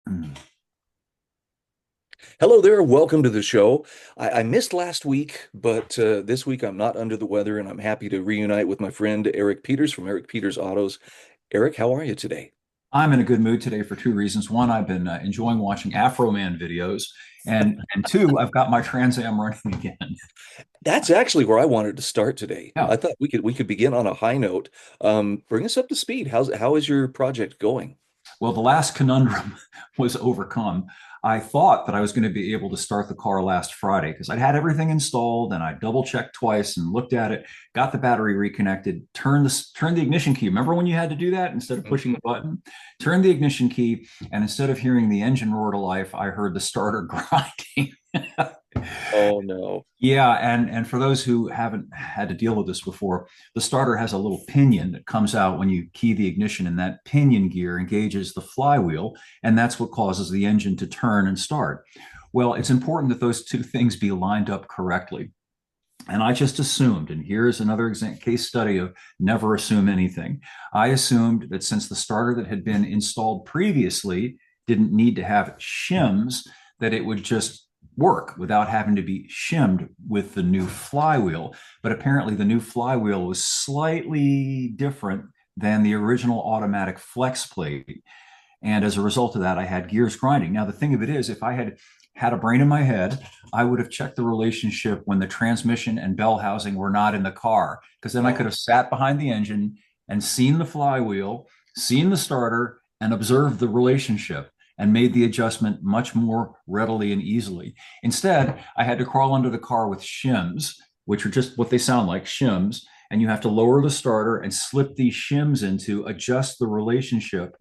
Mm. Hello there. Welcome to the show. I missed last week, but this week I'm not under the weather and I'm happy to reunite with my friend Eric Peters from Eric Peters Autos. Eric, how are you today? I'm in a good mood today for two reasons. One, I've been enjoying watching Afro Man videos, and two, I've got my Trans Am running again. That's actually where I wanted to start today. Yeah. I thought we could begin on a high note. Bring us up to speed. How is your project going? Well, the last conundrum was overcome. I thought that I was going to be able to start the car last Friday because I'd had everything installed and I double checked twice and looked at it, got the battery reconnected, turned the ignition key. Remember when you had to do that instead of pushing Mhm. the button? Turned the ignition key, and instead of hearing the engine roar to life, I heard the starter grinding. Oh no. Yeah, and for those who haven't had to deal with this before, the starter has a little pinion that comes out when you key the ignition, and that pinion gear engages the flywheel, and that's what causes the engine to turn and start. Well, it's important that those two things be lined up correctly. And I just assumed, and here's another case study of never assume anything. I assumed that since the starter that had been installed previously didn't need to have shims, that it would just work without having to be shimmed with the new flywheel. But apparently, the new flywheel was slightly different than the original automatic flex plate. And as a result of that, I had gears grinding. Now, the thing of it is, if I had a brain in my head, I would have checked the relationship when the transmission and bell housing were not in the car, because then I could Oh, have sat behind the engine and seen the flywheel, seen the starter, and observed the relationship and made the adjustment much more readily and easily. Instead, I had to crawl under the car with shims, which are just what they sound like, shims, and you have to lower the starter and slip these shims in to adjust the relationship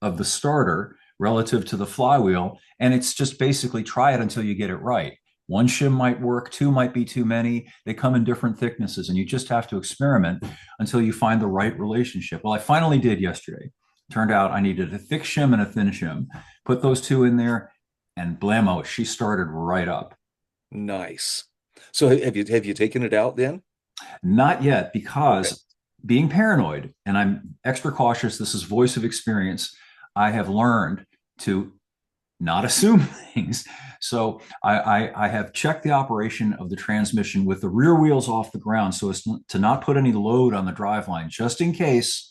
of the starter relative to the flywheel. And it's just basically try it until you get it right. One shim might work, two might be too many. They come in different thicknesses, and you just have to experiment until you find the right relationship. Well, I finally did yesterday. Turned out I needed a thick shim and a thin shim. Put those two in there, and blammo, she started right up. nice. So have you taken it out then? Not yet, Okay. because being paranoid, and I'm extra cautious, this is voice of experience. I have learned to not assume things. So I have checked the operation of the transmission with the rear wheels off the ground so as to not put any load on the driveline, just in case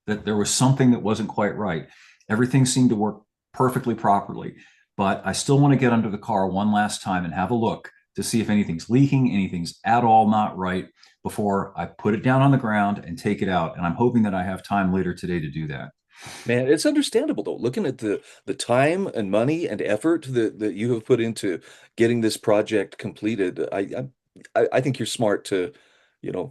that there was something that wasn't quite right. Everything seemed to work perfectly properly, but I still want to get under the car one last time and have a look to see if anything's leaking, anything's at all not right before I put it down on the ground and take it out. And I'm hoping that I have time later today to do that. Man, it's understandable though. Looking at the time and money and effort that you have put into getting this project completed, I think you're smart to,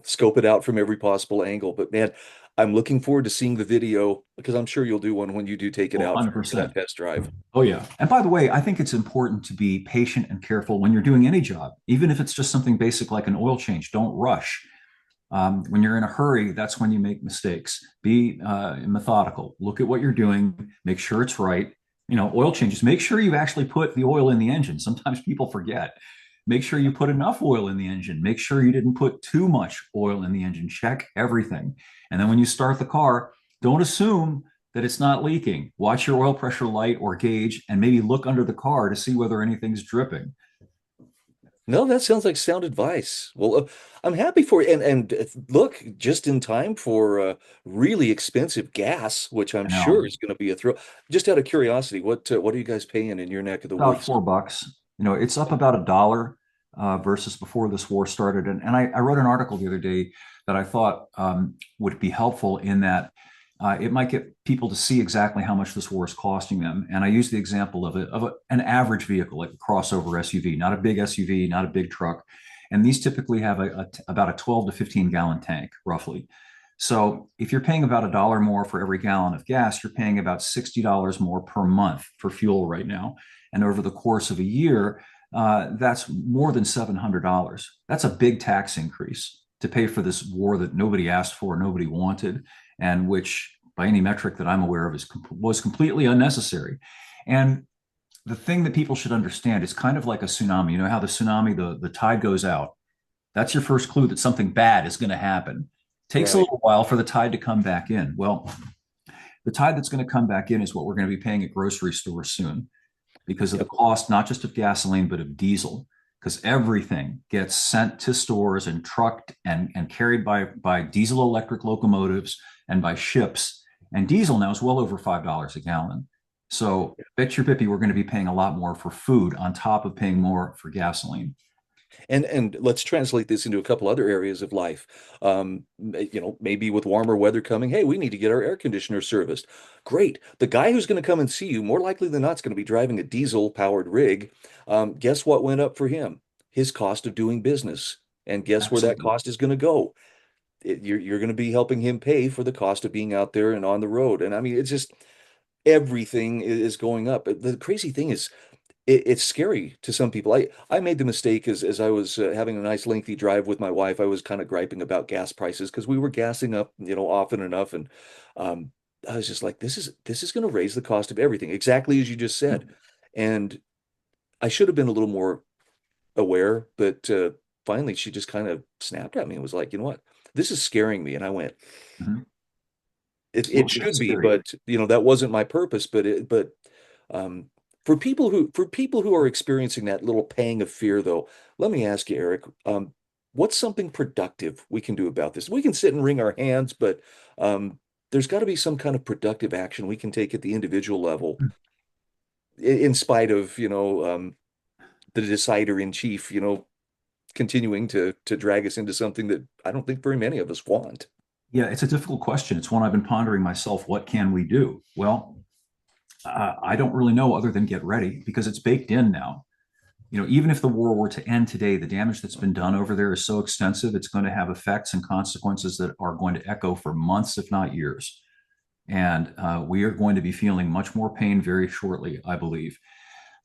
scope it out from every possible angle. But man, I'm looking forward to seeing the video because I'm sure you'll do one when you do take it Well, out for that 100%. test drive. Oh, yeah. And by the way, I think it's important to be patient and careful when you're doing any job, even if it's just something basic like an oil change. Don't rush. When you're in a hurry, that's when you make mistakes. Be methodical. Look at what you're doing. Make sure it's right. Oil changes. Make sure you actually put the oil in the engine. Sometimes people forget. Make sure you put enough oil in the engine. Make sure you didn't put too much oil in the engine. Check everything. And then when you start the car, don't assume that it's not leaking. Watch your oil pressure light or gauge and maybe look under the car to see whether anything's dripping. No, that sounds like sound advice. Well, I'm happy for you. And look, just in time for really expensive gas, which I'm sure Now, is going to be a thrill. Just out of curiosity, what are you guys paying in your neck of the about woods? $4. It's up about $1 versus before this war started. And I wrote an article the other day that I thought would be helpful in that it might get people to see exactly how much this war is costing them. And I used the example an average vehicle, like a crossover SUV, not a big SUV, not a big truck. And these typically have about a 12 to 15 gallon tank, roughly. So if you're paying about $1 more for every gallon of gas, you're paying about $60 more per month for fuel right now. And over the course of a year, that's more than $700. That's a big tax increase to pay for this war that nobody asked for, nobody wanted, and which, by any metric that I'm aware of, was completely unnecessary. And the thing that people should understand is kind of like a tsunami. You know how the tsunami, the tide goes out. That's your first clue that something bad is going to happen. Takes a Right. little while for the tide to come back in. Well, The tide that's going to come back in is what we're going to be paying at grocery stores soon because of the Yep. cost, not just of gasoline, but of diesel. Because everything gets sent to stores and trucked and carried by diesel electric locomotives and by ships. And diesel now is well over $5 a gallon. So bet your bippy we're going to be paying a lot more for food on top of paying more for gasoline. And let's translate this into a couple other areas of life. Maybe with warmer weather coming, hey, we need to get our air conditioner serviced. Great. The guy who's going to come and see you, more likely than not, is going to be driving a diesel powered rig. Guess what went up for him? His cost of doing business. And guess where that Absolutely. cost is going to go? You're going to be helping him pay for the cost of being out there and on the road. And I mean, it's just everything is going up. The crazy thing is, it's scary to some people. I made the mistake as I was having a nice lengthy drive with my wife. I was kind of griping about gas prices because we were gassing up, often enough, and um, I was just like, this is going to raise the cost of everything, exactly as you just said. And I should have been a little more aware, but finally, she just kind of snapped at me and was like, you know what, this is scaring me. And I went, Mhm. it Well, yeah, should be, scary. but that wasn't my purpose. But um, for people who are experiencing that little pang of fear, though, let me ask you, Eric, what's something productive we can do about this? We can sit and wring our hands, but um, there's got to be some kind of productive action we can take at the individual level, in spite of the decider in chief, continuing to drag us into something that I don't think very many of us want. Yeah, it's a difficult question. It's one I've been pondering myself. What can we do? Well, I don't really know other than get ready because it's baked in now. Even if the war were to end today, the damage that's been done over there is so extensive, it's going to have effects and consequences that are going to echo for months, if not years. And we are going to be feeling much more pain very shortly, I believe.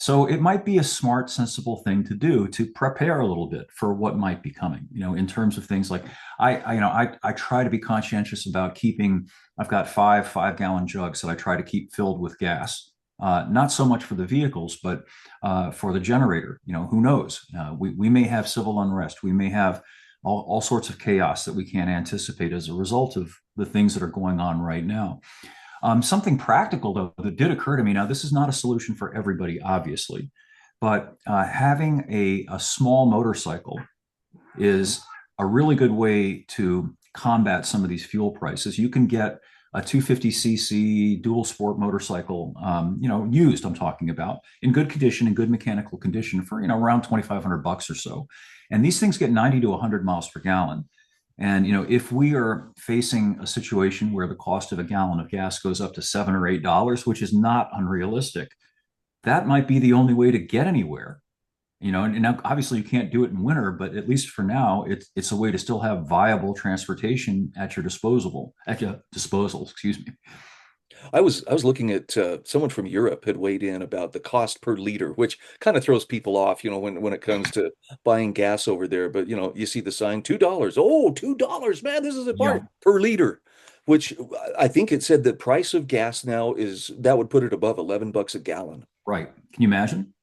So it might be a smart, sensible thing to do to prepare a little bit for what might be coming, in terms of things like I try to be conscientious about keeping, I've got five-gallon jugs that I try to keep filled with gas. Not so much for the vehicles, but for the generator. Who knows? We may have civil unrest. We may have all sorts of chaos that we can't anticipate as a result of the things that are going on right now. Something practical, though, that did occur to me. Now, this is not a solution for everybody, obviously, but having a small motorcycle is a really good way to combat some of these fuel prices. You can get a 250cc dual sport motorcycle, used, I'm talking about, in good condition, in good mechanical condition for, around 2,500 bucks or so. And these things get 90 to 100 miles per gallon. And if we are facing a situation where the cost of a gallon of gas goes up to $7 or $8, which is not unrealistic, that might be the only way to get anywhere. And now obviously you can't do it in winter, but at least for now, it's a way to still have viable transportation at your disposal. Excuse me. I was looking at someone from Europe had weighed in about the cost per liter, which kind of throws people off, when it comes to buying gas over there. But you see the sign $2. Oh, $2, man, this is a Yeah, part per liter, which I think it said the price of gas now is that would put it above 11 bucks a gallon. right. Can you imagine?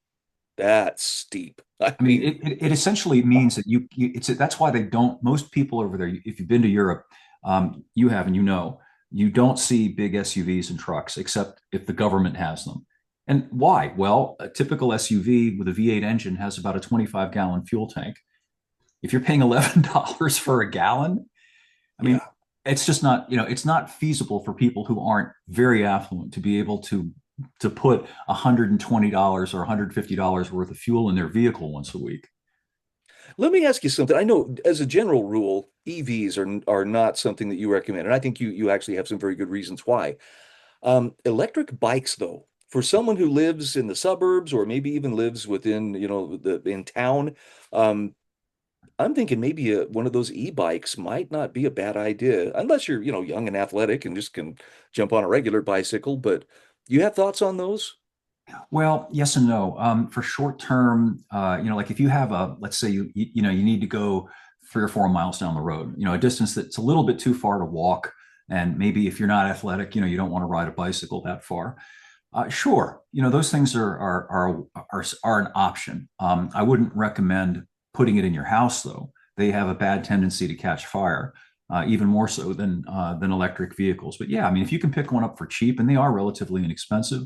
That's steep. I I mean, mean, it essentially means that it's that's why they don't, most people over there, if you've been to Europe, you have, and you don't see big SUVs and trucks except if the government has them. And why? Well, a typical SUV with a V8 engine has about a 25-gallon fuel tank. If you're paying $11 for a gallon, I mean, yeah. it's just not, it's not feasible for people who aren't very affluent to be able to put $120 or $150 worth of fuel in their vehicle once a week. Let me ask you something. I know as a general rule, EVs are not something that you recommend, and I think you actually have some very good reasons why. Electric bikes, though, for someone who lives in the suburbs or maybe even lives within, in town, um, I'm thinking maybe one of those e-bikes might not be a bad idea, unless you're, young and athletic and just can jump on a regular bicycle. But you have thoughts on those? Well, yes and no. For short term, like if you have let's say you need to go 3 or 4 miles down the road, a distance that's a little bit too far to walk, and maybe if you're not athletic, you don't want to ride a bicycle that far. Sure, those things are an option. I wouldn't recommend putting it in your house though. They have a bad tendency to catch fire. even more so than electric vehicles. But yeah, I mean, if you can pick one up for cheap, and they are relatively inexpensive,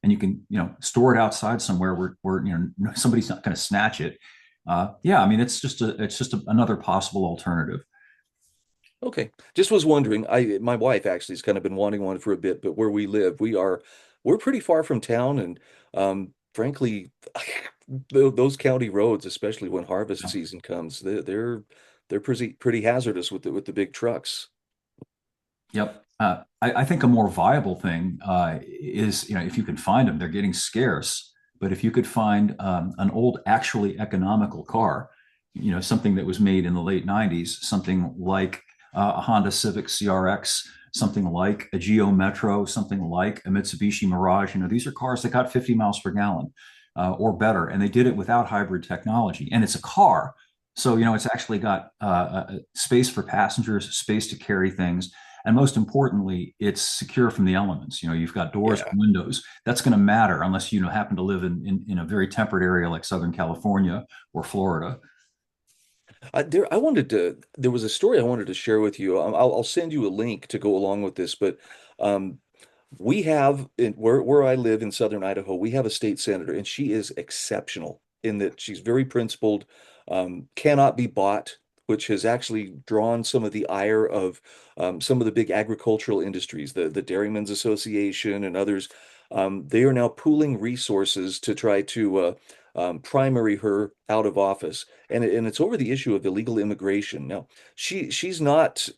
and you can store it outside somewhere where somebody's not going to snatch it. Yeah, I mean, another possible alternative. Okay. Just was wondering. My wife actually has kind of been wanting one for a bit, but where we live, we're pretty far from town, and frankly, those county roads, especially when harvest Yeah. season comes, they're pretty hazardous with the big trucks. Yep. I think a more viable thing is, if you can find them, they're getting scarce. But if you could find an old, actually economical car, something that was made in the late 90s, something like a Honda Civic CRX, something like a Geo Metro, something like a Mitsubishi Mirage, these are cars that got 50 miles per gallon or better. And they did it without hybrid technology. And it's a car. So, it's actually got space for passengers, space to carry things, and most importantly, it's secure from the elements. You've got doors Yeah. and windows. That's going to matter unless you happen to live in a very temperate area like Southern California or Florida. There was a story I wanted to share with you. I'll send you a link to go along with this, but um, we have where I live in southern Idaho, we have a state senator, and she is exceptional in that she's very principled, cannot be bought, which has actually drawn some of the ire of some of the big agricultural industries, the Dairymen's Association and others. They are now pooling resources to try to primary her out of office, and it's over the issue of illegal immigration. Now, she's not,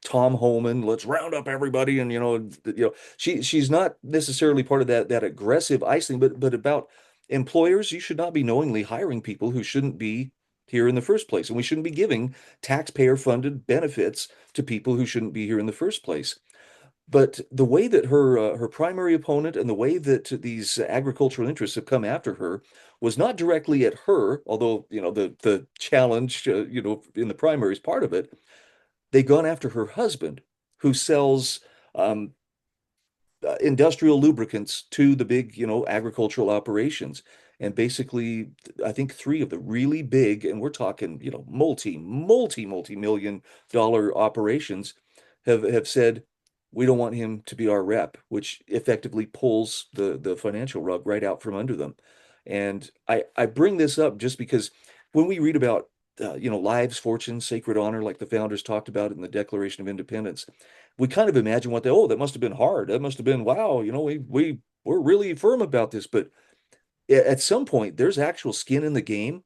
Tom Homan, let's round up everybody, and she's not necessarily part of that aggressive ICE thing, but about employers, you should not be knowingly hiring people who shouldn't be here in the first place, and we shouldn't be giving taxpayer funded benefits to people who shouldn't be here in the first place. But the way that her primary opponent and the way that these agricultural interests have come after her was not directly at her, although the challenge in the primary is part of it. They gone after her husband, who sells um, industrial lubricants to the big, agricultural operations. And basically, I think three of the really big, and we're talking, multi-million dollar operations have said, we don't want him to be our rep, which effectively pulls the financial rug right out from under them. And I bring this up just because when we read about lives, fortunes, sacred honor, like the founders talked about in the Declaration of Independence, we kind of imagine that must have been hard. That must have been, wow, we're really firm about this. But at some point, there's actual skin in the game.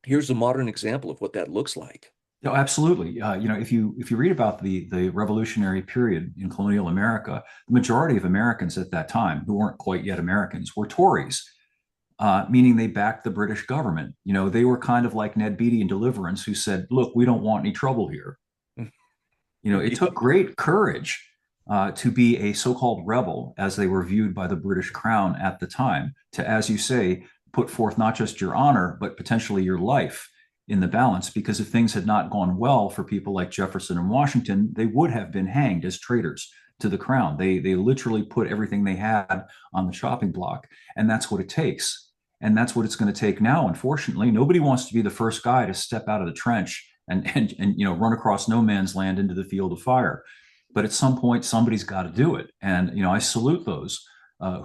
Here's a modern example of what that looks like. No, absolutely. If you read about the Revolutionary period in colonial America, the majority of Americans at that time, who weren't quite yet Americans, were Tories, meaning they backed the British government. They were kind of like Ned Beatty in Deliverance, who said, "Look, we don't want any trouble here." It Yeah. took great courage to be a so-called rebel, as they were viewed by the British Crown at the time, to, as you say, put forth not just your honor, but potentially your life in the balance. Because if things had not gone well for people like Jefferson and Washington, they would have been hanged as traitors to the crown. They literally put everything they had on the chopping block, and that's what it takes. And that's what it's going to take now. Unfortunately, nobody wants to be the first guy to step out of the trench and run across no man's land into the field of fire. But at some point, somebody's got to do it, and I salute those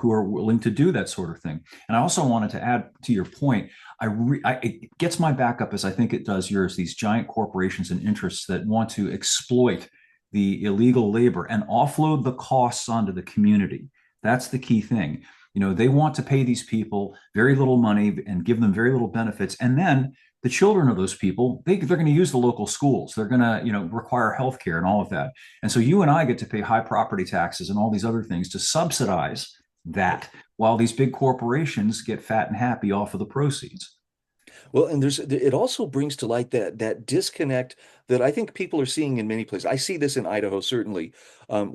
who are willing to do that sort of thing. And I also wanted to add to your point. It gets my back up as I think it does yours. These giant corporations and interests that want to exploit the illegal labor and offload the costs onto the community. That's the key thing. They want to pay these people very little money and give them very little benefits, and then the children of those people, they're going to use the local schools. They're going to require health care and all of that. And so you and I get to pay high property taxes and all these other things to subsidize that, while these big corporations get fat and happy off of the proceeds. Well, and it also brings to light that disconnect that I think people are seeing in many places. I see this in Idaho, certainly,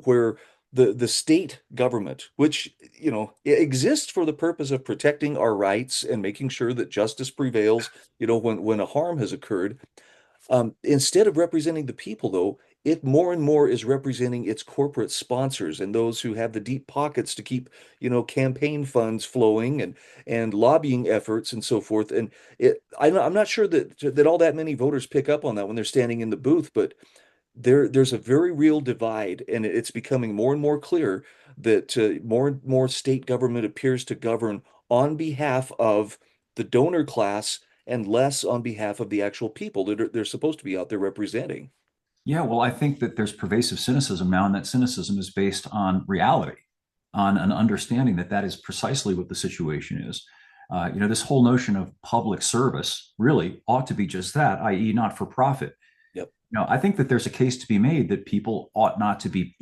where the state government, which exists for the purpose of protecting our rights and making sure that justice prevails, when a harm has occurred, instead of representing the people, though, it more and more is representing its corporate sponsors and those who have the deep pockets to keep, campaign funds flowing and lobbying efforts and so forth. I'm not sure that all that many voters pick up on that when they're standing in the booth, but there's a very real divide, and it's becoming more and more clear that more and more state government appears to govern on behalf of the donor class and less on behalf of the actual people that they're supposed to be out there representing. Yeah, well, I think that there's pervasive cynicism now, and that cynicism is based on reality, on an understanding that that is precisely what the situation is. This whole notion of public service really ought to be just that, i.e., not for profit. Yep. I think that there's a case to be made that people ought not to be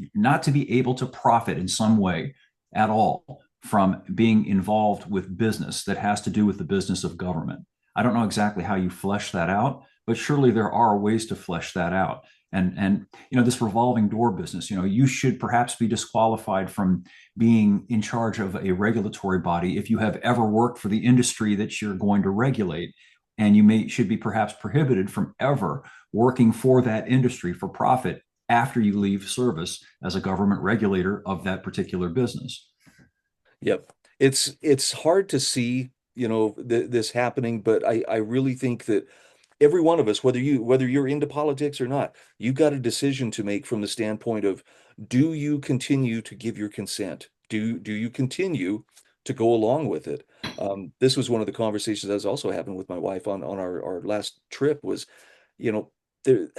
able to profit in some way at all from being involved with business that has to do with the business of government. I don't know exactly how you flesh that out, but surely there are ways to flesh that out. And this revolving door business, you should perhaps be disqualified from being in charge of a regulatory body if you have ever worked for the industry that you're going to regulate, and you may should be perhaps prohibited from ever working for that industry for profit after you leave service as a government regulator of that particular business. Yep. It's hard to see, this happening, but I really think that every one of us, whether you're into politics or not, you've got a decision to make from the standpoint of, do you continue to give your consent? Do you continue to go along with it? This was one of the conversations I was also having with my wife on our last trip was, you know, there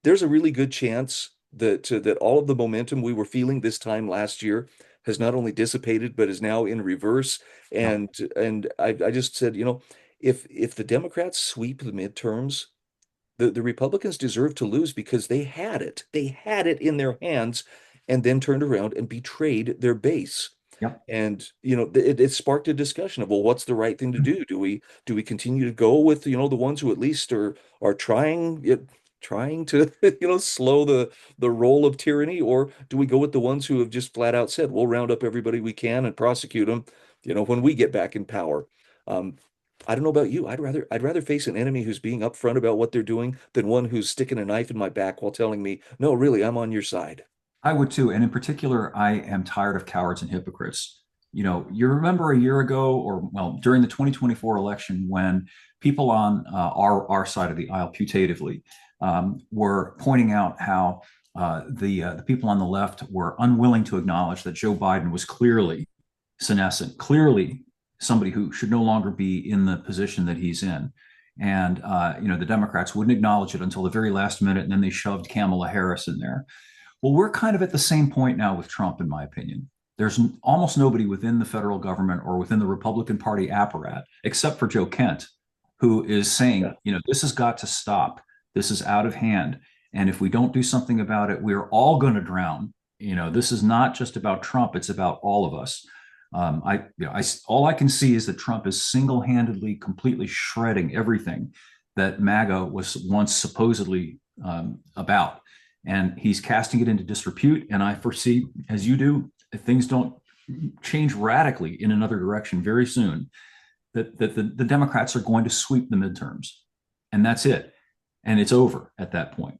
there's a really good chance that all of the momentum we were feeling this time last year has not only dissipated but is now in reverse. Yep. And I just said, if the Democrats sweep the midterms, the Republicans deserve to lose because they had it. They had it in their hands and then turned around and betrayed their base. Yep. And it sparked a discussion of, well, what's the right thing to do? Do we continue to go with the ones who at least are trying to slow the roll of tyranny, or do we go with the ones who have just flat out said, we'll round up everybody we can and prosecute them when we get back in power? Um, I don't know about you. I'd rather face an enemy who's being upfront about what they're doing than one who's sticking a knife in my back while telling me, no, really, I'm on your side. I would too. And in particular, I am tired of cowards and hypocrites. You remember a year ago, or well, during the 2024 election, when people on our side of the aisle, putatively, were pointing out how the people on the left were unwilling to acknowledge that Joe Biden was clearly senescent, clearly somebody who should no longer be in the position that he's in. And the Democrats wouldn't acknowledge it until the very last minute, and then they shoved Kamala Harris in there. Well, we're kind of at the same point now with Trump, in my opinion. There's almost nobody within the federal government or within the Republican Party apparat, except for Joe Kent, who is Yeah. saying, this has got to stop. This is out of hand. And if we don't do something about it, we're all going to drown. This is not just about Trump, it's about all of us. All I can see is that Trump is single-handedly, completely shredding everything that MAGA was once supposedly about, and he's casting it into disrepute. And I foresee, as you do, if things don't change radically in another direction very soon, that the Democrats are going to sweep the midterms, and that's it, and it's over at that point.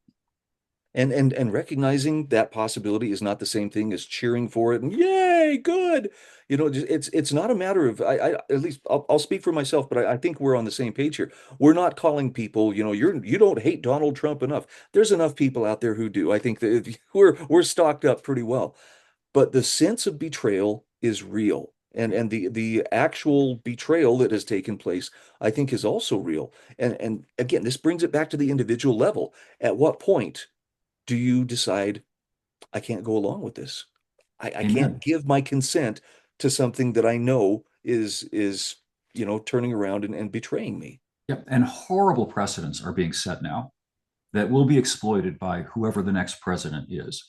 And recognizing that possibility is not the same thing as cheering for it and yay, good. It's not a matter of at least I'll speak for myself, but I think we're on the same page here. We're not calling people, you don't hate Donald Trump enough. There's enough people out there who do. I think that we're stocked up pretty well. But the sense of betrayal is real. And the actual betrayal that has taken place, I think, is also real. And again, this brings it back to the individual level. At what point do you decide, I can't go along with this? I can't Amen. give my consent to something that I know is turning around and betraying me. Yep. And horrible precedents are being set now that will be exploited by whoever the next president is.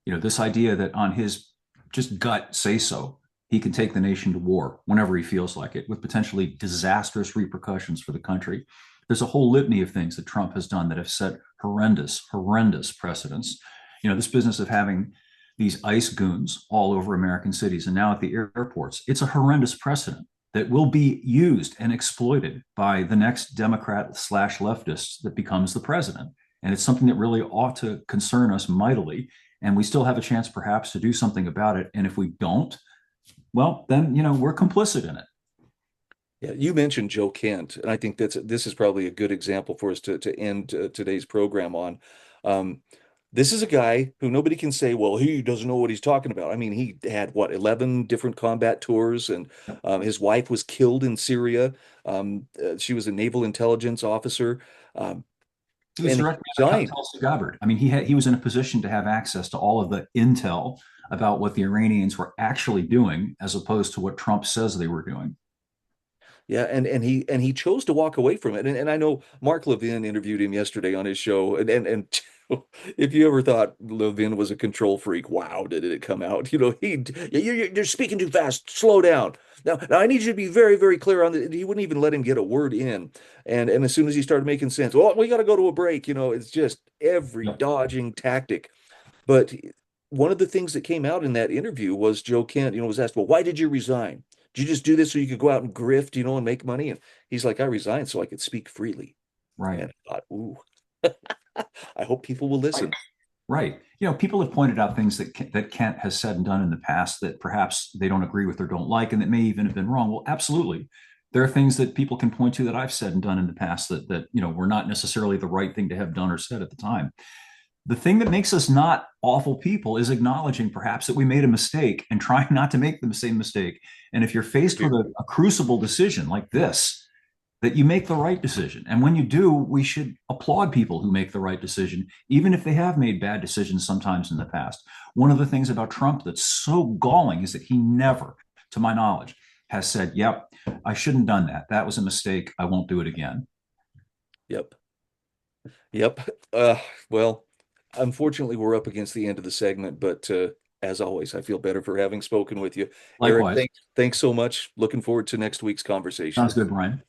This idea that on his just gut say so, he can take the nation to war whenever he feels like it, with potentially disastrous repercussions for the country. There's a whole litany of things that Trump has done that have set horrendous, horrendous precedents. This business of having these ICE goons all over American cities and now at the airports, it's a horrendous precedent that will be used and exploited by the next Democrat slash leftist that becomes the president. And it's something that really ought to concern us mightily. And we still have a chance perhaps to do something about it. And if we don't, well, then, we're complicit in it. Yeah, you mentioned Joe Kent, and I think this is probably a good example for us to end today's program on. Um, This is a guy who nobody can say, well, he doesn't know what he's talking about. I mean, he had what, 11 different combat tours, and his wife was killed in Syria. She was a naval intelligence officer, um, He was and he directly under resigned. Tulsi Gabbard. I mean, he was in a position to have access to all of the intel about what the Iranians were actually doing, as opposed to what Trump says they were doing. Yeah, and he chose to walk away from it. And I know Mark Levin interviewed him yesterday on his show, and if you ever thought Levin was a control freak, wow, did it come out? You're speaking too fast. Slow down. Now I need you to be very, very clear on that. He wouldn't even let him get a word in. And as soon as he started making sense, well, we got to go to a break. It's just every Yep. dodging tactic. But one of the things that came out in that interview was Joe Kent, was asked, well, why did you resign? Did you just do this so you could go out and grift, and make money? And he's like, I resigned so I could speak freely. Right. And I thought, ooh, I hope people will Right. listen. Right. People have pointed out things that Kent has said and done in the past that perhaps they don't agree with or don't like, and that may even have been wrong. Well, absolutely. There are things that people can point to that I've said and done in the past that were not necessarily the right thing to have done or said at the time. The thing that makes us not awful people is acknowledging perhaps that we made a mistake and trying not to make the same mistake. And if you're faced with a crucible decision like this, that you make the right decision. And when you do, we should applaud people who make the right decision, even if they have made bad decisions sometimes in the past. One of the things about Trump that's so galling is that he never, to my knowledge, has said, yep, I shouldn't have done that. That was a mistake. I won't do it again. Yep. Yep. Well, unfortunately, we're up against the end of the segment, but as always, I feel better for having spoken with you. Eric, Likewise. thanks so much. Looking forward to next week's Sounds conversation. good, Brian.